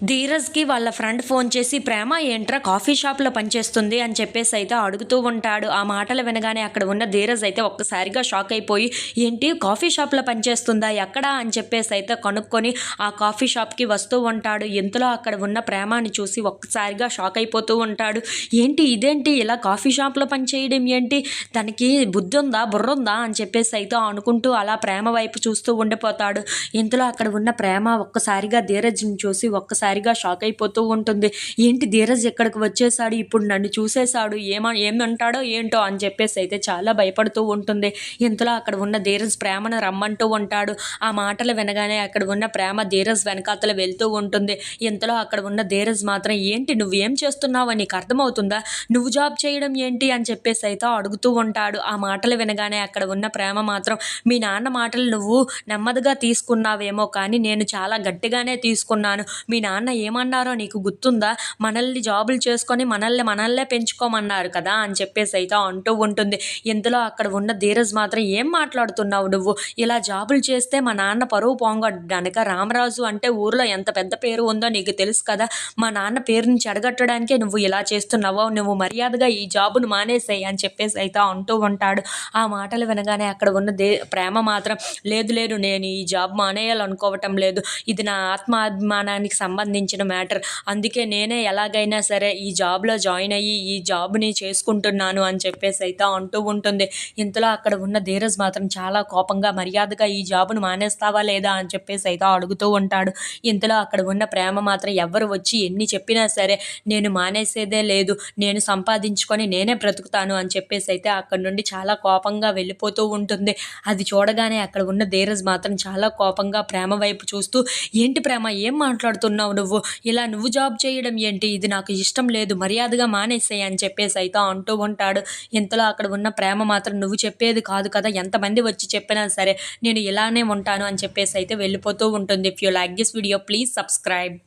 ధీరజ్‌కి వాళ్ళ friend phone చేసి, "ప్రేమ ఏంట్రా కాఫీ షాప్‌లో పనిచేస్తుంది" అని చెప్పేసి అయితే అడుగుతూ ఉంటాడు. ఆ మాటలు వినగానే అక్కడ ఉన్న ధీరజ్ అయితే ఒక్కసారిగా షాక్ అయిపోయి, "ఏంటి కాఫీ షాప్‌లో పనిచేస్తుందా? ఎక్కడ?" అని చెప్పేసి అయితే కనుక్కొని ఆ కాఫీ షాప్‌కి వస్తూ ఉంటాడు. ఇంతలో అక్కడ ఉన్న ప్రేమని చూసి ఒక్కసారిగా షాక్ అయిపోతూ ఉంటాడు. "ఏంటి ఇదేంటి ఇలా కాఫీ షాప్‌లో పని చేయడం ఏంటి? తనకి బుద్ధుందా? బుర్రుందా?" అని చెప్పేసి అయితే అనుకుంటూ అలా ప్రేమ వైపు చూస్తూ ఉండిపోతాడు. ఇంతలో అక్కడ ఉన్న ప్రేమ ఒక్కసారిగా ధీరజ్‌ని చూసి ఒక్కసారిగా షాక్ అయిపోతూ ఉంటుంది. ఏంటి ధీరజ్ ఇక్కడికి వచ్చేసాడు, ఇప్పుడు నన్ను చూసేసాడు, ఏమంటాడో ఏంటో అని చెప్పేసి అయితే చాలా భయపడుతూ ఉంటుంది. ఇంతలో అక్కడ ఉన్న ధీరజ్ ప్రేమను రమ్మంటూ ఉంటాడు. ఆ మాటలు వినగానే అక్కడ ఉన్న ప్రేమ ధీరజ్ వెనకాతల వెళ్తూ ఉంటుంది. ఇంతలో అక్కడ ఉన్న ధీరజ్ మాత్రం, "ఏంటి నువ్వేం చేస్తున్నావో నీకు అర్థమవుతుందా? నువ్వు జాబ్ చేయడం ఏంటి?" అని చెప్పేసి అయితే అడుగుతూ ఉంటాడు. ఆ మాటలు వినగానే అక్కడ ఉన్న ప్రేమ మాత్రం, "మీ నాన్న మాటలు నువ్వు నెమ్మదిగా తీసుకున్నావేమో కానీ నేను చాలా గట్టిగానే తీసుకున్నాను. మీ నాన్న ఏమన్నారో నీకు గుర్తుందా? మనల్ని జాబులు చేసుకొని మనల్నే పెంచుకోమన్నారు కదా!" అని చెప్పేసి అయితే అంటూ ఉంటుంది. ఇంతలో అక్కడ ఉన్న ధీరజ్ మాత్రం, "ఏం మాట్లాడుతున్నావు నువ్వు? ఇలా జాబులు చేస్తే మా నాన్న పరువు పోగొట్టడానికా? రామరాజు అంటే ఊర్లో ఎంత పెద్ద పేరు ఉందో నీకు తెలుసు కదా! మా నాన్న పేరుని చెడగొట్టడానికే నువ్వు ఇలా చేస్తున్నావా? నువ్వు మర్యాదగా ఈ జాబును మానేసేయి" అని చెప్పేసి అయితే అంటూ ఉంటాడు. ఆ మాటలు వినగానే అక్కడ ఉన్న ప్రేమ మాత్రం, "లేదు లేదు, నేను ఈ జాబ్ మానేయాలనుకోవటం లేదు. ఇది నా ఆత్మాభిమానానికి సంబంధించిన మ్యాటర్. అందుకే నేనే ఎలాగైనా సరే ఈ జాబ్‌లో జాయిన్ అయ్యి ఈ జాబ్‌ని చేసుకుంటున్నాను" అని చెప్పేసి అయితే అంటూ ఉంటుంది. ఇంతలో అక్కడ ఉన్న ధీరజ్ మాత్రం చాలా కోపంగా, "మర్యాదగా ఈ జాబ్‌ను మానేస్తావా లేదా?" అని చెప్పేసి అయితే అడుగుతూ ఉంటాడు. ఇంతలో అక్కడ ఉన్న ప్రేమ మాత్రం, "ఎవ్వరు వచ్చి ఎన్ని చెప్పినా సరే నేను మానేసేదే లేదు. నేను సంపాదించుకొని నేనే బ్రతుకుతాను" అని చెప్పేసి అయితే అక్కడి నుండి చాలా కోపంగా వెళ్ళిపోతూ ఉంటుంది. అది చూడగానే అక్కడ ఉన్న ధీరజ్ మాత్రం చాలా కోపంగా ప్రేమ వైపు చూస్తూ, "ఏంటి ప్రేమ, ఏం మాట్లాడుతున్నావు నువ్వు? ఇలా నువ్వు జాబ్ చేయడం ఏంటి? ఇది నాకు ఇష్టం లేదు. మర్యాదగా మానేసేయి" అని చెప్పేసి అయితే అంటూ ఉంటాడు. ఇంతలో అక్కడ ఉన్న ప్రేమ మాత్రం, "నువ్వు చెప్పేది కాదు కదా! ఎంతమంది వచ్చి చెప్పినా సరే నేను ఇలానే ఉంటాను" అని చెప్పేసి అయితే వెళ్ళిపోతూ ఉంటుంది. If you like this video please subscribe.